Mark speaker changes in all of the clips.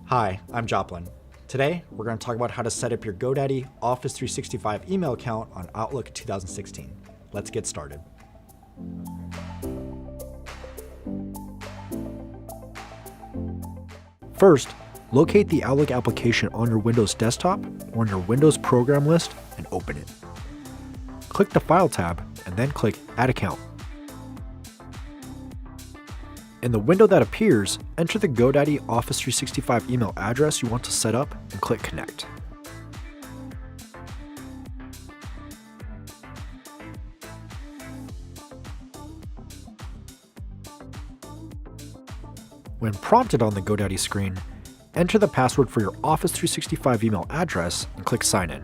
Speaker 1: Hi, I'm Joplin. Today, we're going to talk about how to set up your GoDaddy Office 365 email account on Outlook 2016. Let's get started. First, locate the Outlook application on your Windows desktop or on your Windows program list and open it. Click the File tab and then click Add Account. In the window that appears, enter the GoDaddy Office 365 email address you want to set up and click Connect. When prompted on the GoDaddy screen, enter the password for your Office 365 email address and click Sign In.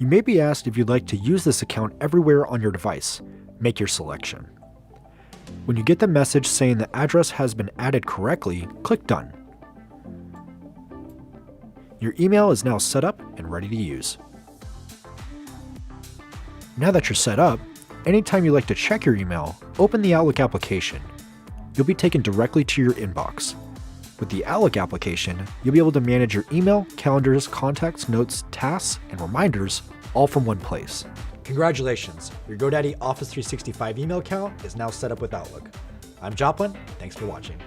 Speaker 1: You may be asked if you'd like to use this account everywhere on your device. Make your selection. When you get the message saying the address has been added correctly, click Done. Your email is now set up and ready to use. Now that you're set up, anytime you like to check your email, open the Outlook application. You'll be taken directly to your inbox. With the Outlook application, you'll be able to manage your email, calendars, contacts, notes, tasks, and reminders all from one place. Congratulations! Your GoDaddy Office 365 email account is now set up with Outlook. I'm Joplin. Thanks for watching.